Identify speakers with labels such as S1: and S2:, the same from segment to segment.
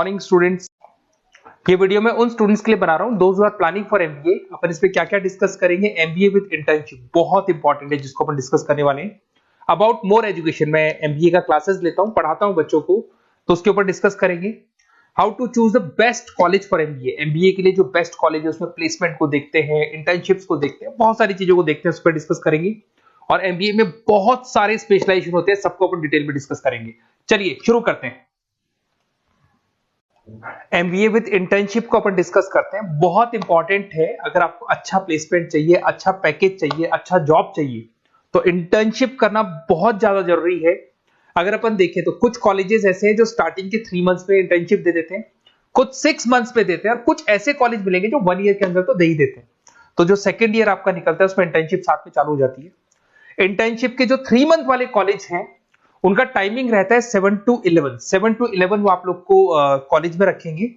S1: Morning students. ये video मैं उन स्टूडेंट्स के लिए बना रहा हूं those who are planning for MBA. अपन इस पे क्या क्या डिस्कस करेंगे। एमबीए विद इंटर्नशिप बहुत इंपॉर्टेंट है जिसको अपन डिस्कस करने वाले हैं। अबाउट मोर एजुकेशन, मैं एमबीए का क्लासेस लेता हूं, पढ़ाता हूं बच्चों को, तो उसके ऊपर डिस्कस करेंगे। How to choose the best college for MBA. MBA के लिए जो बेस्ट कॉलेज है उसमें प्लेसमेंट को देखते हैं, इंटर्नशिप्स को देखते हैं, बहुत सारी चीजों को देखते हैं, उस पर डिस्कस करेंगे। और एमबीए में बहुत सारे स्पेशलाइजेशन होते हैं, सबको अपन डिटेल में डिस्कस करेंगे। चलिए शुरू करते हैं। एमबीए विद इंटर्नशिप को अपन डिस्कस करते हैं। बहुत इंपॉर्टेंट है, अगर आपको अच्छा प्लेसमेंट चाहिए, अच्छा पैकेज चाहिए, अच्छा जॉब चाहिए, तो इंटर्नशिप करना बहुत ज्यादा जरूरी है। अगर अपन देखें तो कुछ कॉलेजेस ऐसे हैं जो स्टार्टिंग के 3 मंथ्स पे इंटर्नशिप दे देते हैं, कुछ 6 मंथ्स पे देते हैं, और कुछ ऐसे कॉलेज मिलेंगे जो 1 ईयर के अंदर तो दे ही देते हैं। तो जो सेकंड ईयर आपका निकलता है उसमें इंटर्नशिप साथ में चालू हो जाती है। इंटर्नशिप के जो 3 मंथ वाले कॉलेज हैं उनका टाइमिंग रहता है 7 to 11। 7 to 11 वो आप लोग को कॉलेज में रखेंगे,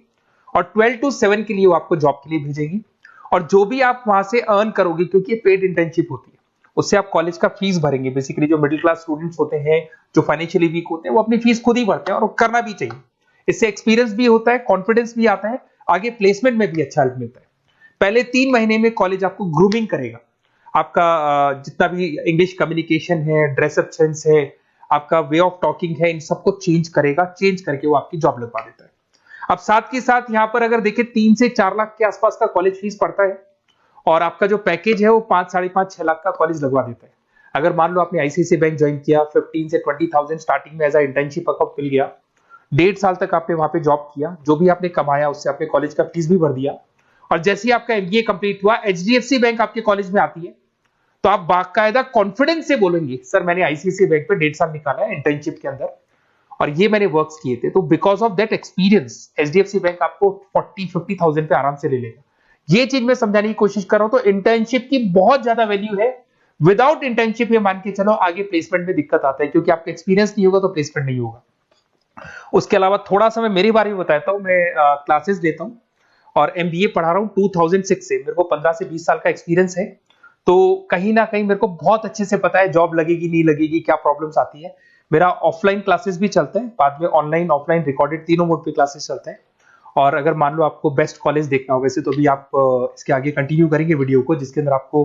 S1: और 12 to 7 के लिए वो आपको जॉब के लिए भेजेंगे। और जो भी आप वहां से अर्न करोगे, क्योंकि ये पेड इंटर्नशिप होती है, उससे आप कॉलेज का फीस भरेंगे। बेसिकली जो मिडिल क्लास स्टूडेंट्स होते हैं, जो फाइनेंशियली वीक होते हैं, वो अपनी फीस खुद ही भरते हैं, और करना भी चाहिए। इससे एक्सपीरियंस भी होता है, कॉन्फिडेंस भी आता है, आगे प्लेसमेंट में भी अच्छा हेल्प मिलता है। पहले 3 महीने में कॉलेज आपको ग्रूमिंग करेगा। आपका जितना भी इंग्लिश कम्युनिकेशन है, ड्रेसअप सेंस है, आपका वे ऑफ टॉकिंग है, इन सबको चेंज करेगा। चेंज करके वो आपकी जॉब लगवा देता है। अब साथ के साथ यहाँ पर अगर देखें 3 से 4 लाख के आसपास का कॉलेज फीस पड़ता है, और आपका जो पैकेज है वो 5, 5.5, 6 लाख का कॉलेज लगवा देता है। अगर मान लो आपने आईसीआईसीआई बैंक ज्वाइन किया, 15 से 20,000 स्टार्टिंग में एज अ इंटर्नशिप अकाउंट मिल गया, 1.5 साल तक आपने वहां पे जॉब किया, जो भी आपने कमाया उससे आपने कॉलेज का फीस भी भर दिया, और जैसे ही आपका एमबीए कंप्लीट हुआ, एचडीएफसी बैंक आपके कॉलेज में आती है, तो आप बाकायदा कॉन्फिडेंस से बोलेंगे सर मैंने आईसीआईसीआई बैंक पे 1.5 साल निकाला है इंटर्नशिप के अंदर, और ये मैंने वर्क्स किए थे। तो because of that experience HDFC bank आपको 40-50,000 पे आराम से ले लेगा। ये चीज मैं समझाने की कोशिश कर रहा हूं। तो इंटर्नशिप की बहुत ज्यादा वैल्यू है। विदाउट इंटर्नशिप ये मान के चलो आगे प्लेसमेंट में दिक्कत आता है, क्योंकि आपका एक्सपीरियंस नहीं होगा तो प्लेसमेंट नहीं होगा। उसके अलावा थोड़ा सा मैं मेरे बारे में बताता हूं। मैं क्लासेस लेता हूं और एमबीए पढ़ा रहा हूं 2006 से। मेरे को 15 से 20 साल का एक्सपीरियंस है, तो कहीं ना कहीं मेरे को बहुत अच्छे से पता है जॉब लगेगी नहीं लगेगी, क्या प्रॉब्लम्स आती है। मेरा ऑफलाइन क्लासेस भी चलते हैं, बाद में ऑनलाइन ऑफलाइन रिकॉर्डेड तीनों मोड पे क्लासेस चलते हैं। और अगर मान लो आपको बेस्ट कॉलेज देखना हो, वैसे तो भी आप इसके आगे कंटिन्यू करेंगे वीडियो को, जिसके अंदर आपको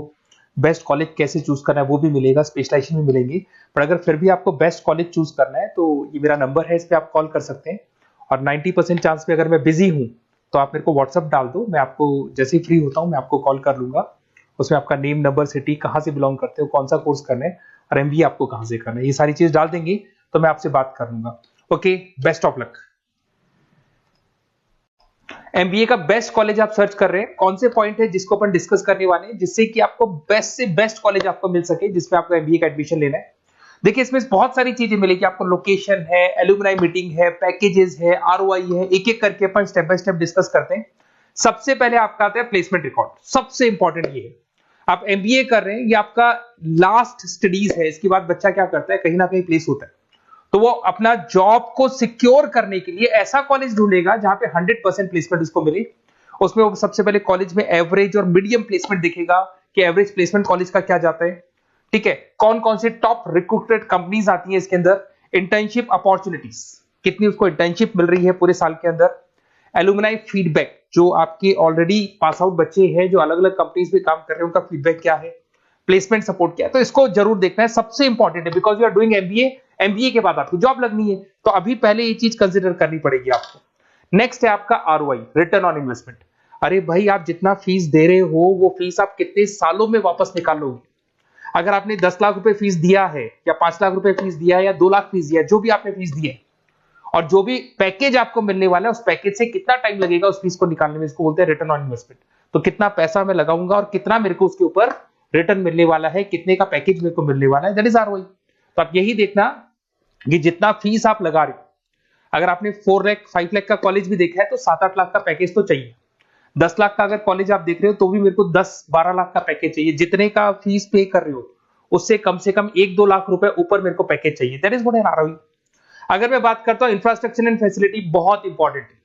S1: बेस्ट कॉलेज कैसे चूज करना है वो भी मिलेगा, स्पेशलाइजेशन भी मिलेंगे। पर अगर फिर भी आपको बेस्ट कॉलेज चूज करना है तो ये मेरा नंबर है, इस पर आप कॉल कर सकते हैं। और 90% चांस पे अगर मैं बिजी हूँ तो आप मेरे को व्हाट्सअप डाल दो, मैं आपको जैसे ही फ्री होता हूँ मैं आपको कॉल कर लूंगा। उसमें आपका नेम, नंबर, सिटी, कहाँ से बिलोंग करते हो, कौन सा कोर्स करना है, और एमबीए आपको कहाँ से करना है, ये सारी चीज डाल देंगे तो मैं आपसे बात कर लूंगा। Okay, best of luck. MBA का बेस्ट कॉलेज आप सर्च कर रहे हैं, कौन से पॉइंट है जिसको अपन डिस्कस करने वाले हैं, जिससे कि आपको बेस्ट से बेस्ट कॉलेज आपको मिल सके जिसमें आपको एमबीए का एडमिशन लेना है। देखिए इसमें बहुत सारी चीजें मिलेगी आपको। लोकेशन है, एलुमनाई मीटिंग है, पैकेजेस है, आरओआई है, एक एक करके अपन स्टेप बाय स्टेप डिस्कस करते हैं। सबसे पहले आपका आता है प्लेसमेंट रिकॉर्ड। सबसे इंपॉर्टेंट ये है, आप एमबीए कर रहे हैं, ये आपका लास्ट स्टडीज है। इसके बाद बच्चा क्या करता है, कहीं ना कहीं प्लेस होता है, तो वो अपना जॉब को सिक्योर करने के लिए ऐसा कॉलेज ढूंढेगा जहां पे 100% प्लेसमेंट उसको मिले। उसमें वो सबसे पहले कॉलेज में एवरेज और मीडियम प्लेसमेंट दिखेगा कि एवरेज प्लेसमेंट कॉलेज का क्या जाता है। ठीक है, कौन कौन से टॉप रिक्रूटेड कंपनीज आती है इसके अंदर, इंटर्नशिप अपॉर्चुनिटीज कितनी उसको इंटर्नशिप मिल रही है पूरे साल के अंदर, एलुमनाई फीडबैक, जो आपके ऑलरेडी पास आउट बच्चे हैं जो अलग अलग कंपनीज में काम कर रहे हैं उनका फीडबैक क्या है, प्लेसमेंट सपोर्ट क्या है। तो इसको जरूर देखना है, सबसे इंपॉर्टेंट है, because you are doing MBA. MBA के बाद आपकी जॉब लगनी है, तो अभी पहले ये चीज कंसिडर करनी पड़ेगी आपको। नेक्स्ट है आपका आरओआई, रिटर्न ऑन इन्वेस्टमेंट। अरे भाई, आप जितना फीस दे रहे हो वो फीस आप कितने सालों में वापस निकालोगे। अगर आपने 10 लाख रुपए फीस दिया है, या 5 लाख रुपए फीस दिया है, या 2 लाख फीस दिया है, जो भी आपने फीस दी है, और जो भी पैकेज आपको मिलने वाला है उस पैकेज से कितना टाइम लगेगा उस फीस को निकालने में, इसको बोलते हैं रिटर्न ऑन इन्वेस्टमेंट। तो कितना पैसा मैं लगाऊंगा और कितना मेरे को उसके ऊपर रिटर्न मिलने वाला है, कितने का पैकेज मेरे को मिलने वाला है, दैट इज आरओआई। तो आप यही देखना कि जितना फीस आप लगा रहे हो, अगर आपने 4 लाख 5 लाख का कॉलेज भी देखा है तो 7-8 लाख का पैकेज तो चाहिए। 10 लाख का अगर कॉलेज आप देख रहे हो तो भी मेरे को 10-12 लाख का पैकेज चाहिए। जितने का फीस पे कर रहे हो उससे कम से कम 1-2 लाख रुपए ऊपर मेरे को पैकेज चाहिए, that is what an ROI. अगर मैं बात करता हूं इंफ्रास्ट्रक्चर एंड फैसिलिटी, बहुत इंपॉर्टेंट है।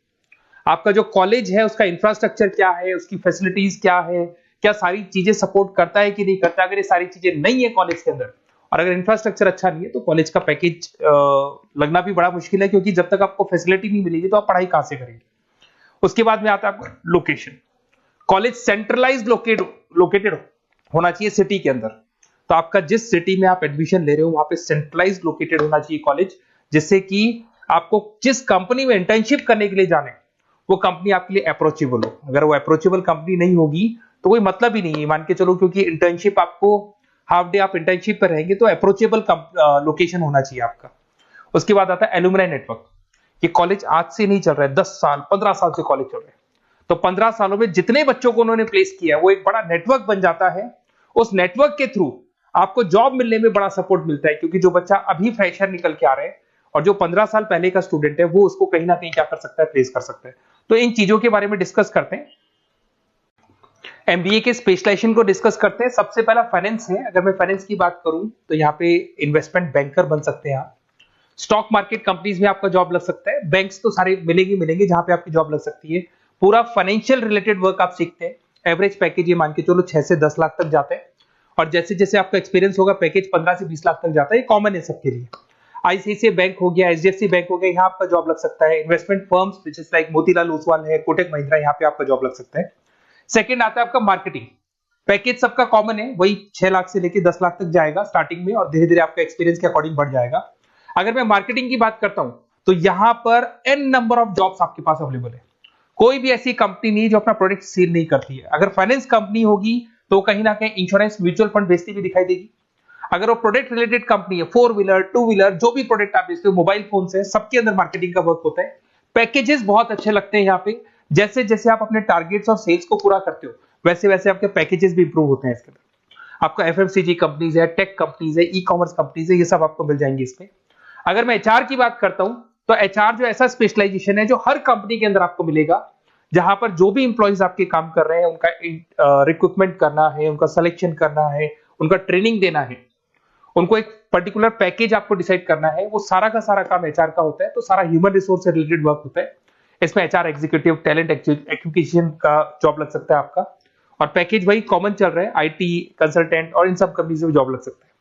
S1: आपका जो कॉलेज है उसका इंफ्रास्ट्रक्चर क्या है, उसकी फैसिलिटीज क्या है, क्या सारी चीजें सपोर्ट करता है कि नहीं करता। अगर ये सारी चीजें नहीं है कॉलेज के अंदर, और अगर इंफ्रास्ट्रक्चर अच्छा नहीं है तो कॉलेज का पैकेज लगना भी बड़ा मुश्किल है, क्योंकि जब तक आपको फैसिलिटी नहीं मिलेगी तो आप पढ़ाई कहां से करेंगे। उसके बाद में आता है आपका लोकेशन। कॉलेज सेंट्रलाइज्ड लोकेटेड होना चाहिए सिटी के अंदर। तो आपका जिस सिटी में आप एडमिशन ले रहे हो वहां पे सेंट्रलाइज्ड लोकेटेड होना चाहिए कॉलेज, जिससे कि आपको जिस कंपनी में इंटर्नशिप करने के लिए जाने वो कंपनी आपके लिए अप्रोचेबल हो। अगर वो अप्रोचेबल कंपनी नहीं होगी तो कोई मतलब ही नहीं है, मान के चलो, क्योंकि इंटर्नशिप आपको हाफ डे आप इंटर्नशिप पर रहेंगे तो अप्रोचेबल लोकेशन होना चाहिए आपका। उसके बाद आता है एलुमनाई नेटवर्क। ये कॉलेज आज से नहीं चल रहा है, 10 साल 15 साल से कॉलेज चल रहा है। तो 15 सालों में जितने बच्चों को उन्होंने प्लेस किया वो एक बड़ा नेटवर्क बन जाता है। उस नेटवर्क के थ्रू आपको जॉब मिलने में बड़ा सपोर्ट मिलता है, क्योंकि जो बच्चा अभी फ्रेशर निकल के आ रहे हैं और जो 15 साल पहले का स्टूडेंट है वो उसको कहीं ना कहीं क्या कर सकता है, प्लेस कर सकता है। तो इन चीजों के बारे में डिस्कस करते हैं। एमबीए के स्पेशलाइजेशन को डिस्कस करते हैं। सबसे पहला फाइनेंस है। अगर मैं फाइनेंस की बात करूं तो यहाँ पे इन्वेस्टमेंट बैंकर बन सकते हैं आप। स्टॉक मार्केट कंपनीज में आपका जॉब लग सकता है। बैंक्स तो सारे मिलेंगे जहां पे आपकी जॉब लग सकती है। पूरा फाइनेंशियल रिलेटेड वर्क आप सीखते हैं। एवरेज पैकेज ये मान के चलो 6 से 10 लाख तक जाते हैं, और जैसे जैसे आपका एक्सपीरियंस होगा पैकेज 15 से 20 लाख तक जाता है। ये कॉमन है सबके लिए। आईसीआईसीआई बैंक हो गया, एचडीएफसी बैंक हो गया, यहाँ आपका जॉब लग सकता है। Investment firms which is like Motilal Oswal है, कोटक महिंद्रा, यहाँ पे आपका जॉब लग सकता है। सेकंड आता है आपका मार्केटिंग। पैकेज सबका कॉमन है, वही 6 लाख से लेके 10 लाख तक जाएगा स्टार्टिंग में, और धीरे धीरे आपका एक्सपीरियंस के अकॉर्डिंग बढ़ जाएगा। अगर मैं मार्केटिंग की बात करता हूं तो यहां पर एन नंबर ऑफ जॉब्स आपके पास अवेलेबल है। कोई भी ऐसी कंपनी नहीं जो अपना प्रोडक्ट सेल नहीं करती है। अगर फाइनेंस कंपनी होगी तो कहीं ना कहीं इंश्योरेंस म्यूचुअल फंड बेचती भी दिखाई देगी। अगर वो प्रोडक्ट रिलेटेड कंपनी है, 4 व्हीलर 2 व्हीलर जो भी प्रोडक्ट आप बेचते हो, मोबाइल फोन से, सबके अंदर मार्केटिंग का वर्क होता है। पैकेजेस बहुत अच्छे लगते हैं यहाँ पे। जैसे जैसे आप अपने टारगेट्स और सेल्स को पूरा करते हो वैसे वैसे आपके पैकेजेस भी इंप्रूव होते हैं इसके अंदर। आपका एफएमसीजी कंपनीज है, टेक कंपनीज है, ई कॉमर्स कंपनीज है, ये सब आपको मिल जाएंगे इसमें। अगर मैं एचआर की बात करता हूं तो एचआर जो ऐसा स्पेशलाइजेशन है जो हर कंपनी के अंदर आपको मिलेगा, जहां पर जो भी इंप्लॉइज आपके काम कर रहे हैं उनका रिक्रूटमेंट करना है, उनका सिलेक्शन करना है, उनका ट्रेनिंग देना है, उनको एक पर्टिकुलर पैकेज आपको डिसाइड करना है, वो सारा का सारा काम एचआर का होता है। तो सारा ह्यूमन रिसोर्स से रिलेटेड वर्क होता है। इसमें एचआर एग्जीक्यूटिव, टैलेंट एक्विजिशन का जॉब लग सकता है आपका, और पैकेज वही कॉमन चल रहा है, आईटी कंसल्टेंट और इन सब कंपनीज में जॉब लग सकता है।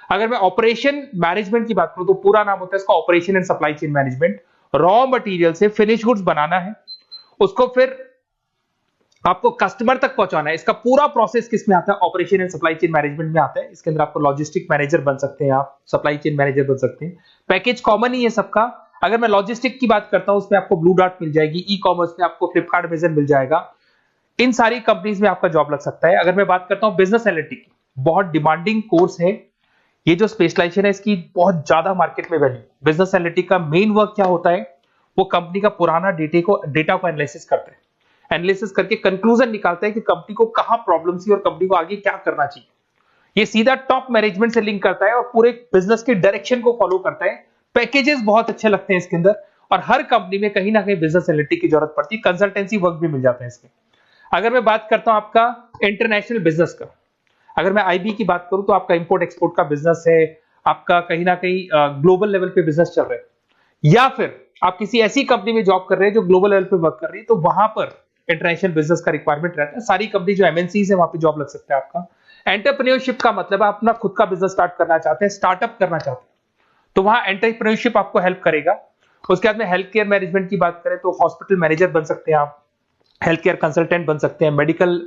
S1: अगर मैं ऑपरेशन मैनेजमेंट की बात करूं तो पूरा नाम होता है इसका operation and supply chain management. Raw material से फिनिश गुड्स बनाना है, उसको फिर आपको कस्टमर तक पहुंचाना है। इसका पूरा प्रोसेस किसमें आता है, operation and supply chain management में आता है। इसके अंदर आपको लॉजिस्टिक मैनेजर बन सकते हैं, आप सप्लाई चेन मैनेजर बन सकते हैं। पैकेज कॉमन ही है सबका। अगर मैं लॉजिस्टिक की बात करता हूं उसमें आपको ब्लू डॉट मिल जाएगी, ई कॉमर्स में आपको फ्लिपकार्ट अमेज़न मिल जाएगा। इन सारी कंपनीज में आपका जॉब लग सकता है। अगर मैं बात करता हूं बिजनेस एनालिटिक, बहुत डिमांडिंग कोर्स है ये जो स्पेशलाइजेशन है, इसकी बहुत ज्यादा मार्केट में वैल्यू। बिजनेस एनालिटिक का मेन वर्क क्या होता है, वो कंपनी का पुराना डेटा को एनालिसिस करता है, एनालिसिस करके कंक्लूजन निकालता है कि कंपनी को कहां प्रॉब्लम थी और कंपनी को आगे क्या करना चाहिए। ये सीधा टॉप मैनेजमेंट से लिंक करता है और पूरे बिजनेस के डायरेक्शन को फॉलो करता है। पैकेजेस बहुत अच्छे लगते हैं इसके अंदर, और हर कंपनी में कहीं ना कहीं बिजनेस एनालिटिक की जरूरत पड़ती है। कंसल्टेंसी वर्क भी मिल जाता है इसमें। अगर मैं बात करता हूं आपका इंटरनेशनल बिजनेस का, अगर मैं आईबी की बात करूं तो आपका इंपोर्ट एक्सपोर्ट का बिजनेस है, आपका कहीं ना कहीं ग्लोबल लेवल पे बिजनेस चल रहा है, या फिर आप किसी ऐसी कंपनी में जॉब कर रहे हैं जो ग्लोबल लेवल पे वर्क कर रही है, तो वहां पर इंटरनेशनल बिजनेस का रिक्वायरमेंट रहता है। सारी कंपनी जो एमएनसीज है वहां पे जॉब लग सकता है आपका। एंटरप्रेन्योरशिप का मतलब आप अपना खुद का बिजनेस स्टार्ट करना चाहते हैं, स्टार्टअप करना चाहते हैं, तो वहां एंटरप्रेन्योरशिप आपको हेल्प करेगा। उसके बाद में हेल्थ केयर मैनेजमेंट की बात करें तो हॉस्पिटल मैनेजर बन सकते हैं आप, हेल्थ केयर कंसल्टेंट बन सकते हैं, मेडिकल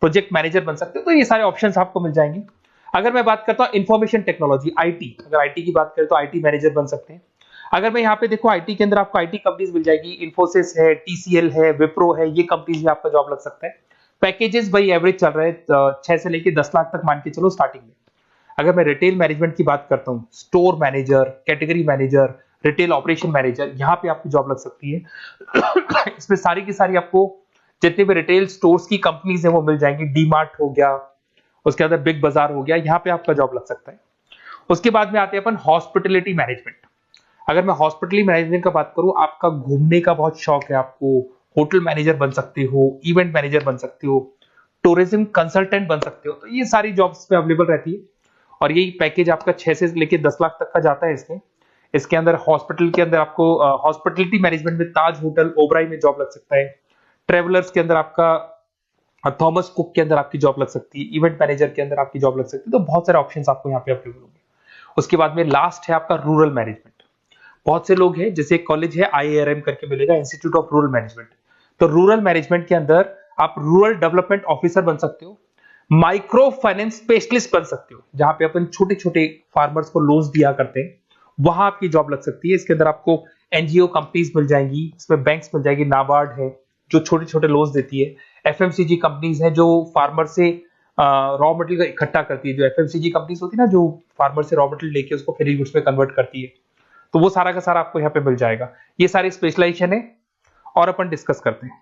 S1: प्रोजेक्ट मैनेजर बन सकते हैं। तो ये सारे ऑप्शंस आपको मिल जाएंगे। अगर मैं बात करता हूं इंफॉर्मेशन टेक्नोलॉजी, आईटी, अगर आईटी की बात करें तो आईटी मैनेजर बन सकते हैं। अगर मैं यहाँ पे देखो आईटी के अंदर आपको आईटी कंपनीज मिल जाएगी, इन्फोसिस है, टीसीएल है, विप्रो है, ये कंपनीज में आपका जॉब लग सकता है। पैकेजेस भाई एवरेज चल रहे हैं 6 से लेके 10 लाख तक मान के चलो स्टार्टिंग में। अगर मैं रिटेल मैनेजमेंट की बात करता हूँ, store manager, category manager, retail operation manager, यहाँ पे आपकी जॉब लग सकती है। इसमें सारी की सारी आपको जितने भी रिटेल स्टोर्स की कंपनीज है वो मिल जाएंगी। डीमार्ट हो गया, उसके बाद बिग बाजार हो गया, यहाँ पे आपका जॉब लग सकता है। उसके बाद में आते हैं अपन हॉस्पिटलिटी मैनेजमेंट। अगर मैं हॉस्पिटलिटी मैनेजमेंट का बात करूं, आपका घूमने का बहुत शौक है, आपको होटल मैनेजर बन सकते हो, इवेंट मैनेजर बन सकते हो, टूरिज्म कंसल्टेंट बन सकते हो। तो ये सारी जॉब्स पे अवेलेबल रहती है, और यही पैकेज आपका 6 से लेके 10 लाख तक का जाता है इसमें। इसके अंदर हॉस्पिटल के अंदर आपको हॉस्पिटलिटी मैनेजमेंट में ताज होटल, ओबराई में जॉब लग सकता है। ट्रेवलर्स के अंदर आपका थॉमस कुक के अंदर आपकी जॉब लग सकती है। इवेंट मैनेजर के अंदर आपकी जॉब लग सकती है। तो बहुत सारे ऑप्शंस आपको यहाँ पे अवेलेबल होंगे। उसके बाद में लास्ट है आपका रूरल मैनेजमेंट। बहुत से लोग हैं, जैसे एक कॉलेज है IIRM करके मिलेगा, इंस्टीट्यूट ऑफ रूरल मैनेजमेंट। तो रूरल मैनेजमेंट के अंदर आप रूरल डेवलपमेंट ऑफिसर बन सकते हो, माइक्रो फाइनेंस स्पेशलिस्ट बन सकते हो, जहां पे अपन छोटे छोटे फार्मर्स को लोन्स दिया करते हैं, वहां आपकी जॉब लग सकती है। इसके अंदर आपको एनजीओ कंपनीज मिल जाएंगी, इसमें बैंक्स मिल जाएगी, नाबार्ड है जो छोटे छोटे लोन्स देती है, एफएमसीजी कंपनीज है जो फार्मर से रॉ मटेरियल इकट्ठा करती है, जो एफएमसीजी कंपनीज होती है ना, जो फार्मर से रॉ मटेरियल लेके उसको फिर गुड्स में कन्वर्ट करती है, तो वो सारा का सारा आपको यहाँ पे मिल जाएगा। ये सारी स्पेशलाइजेशन है और अपन डिस्कस करते हैं।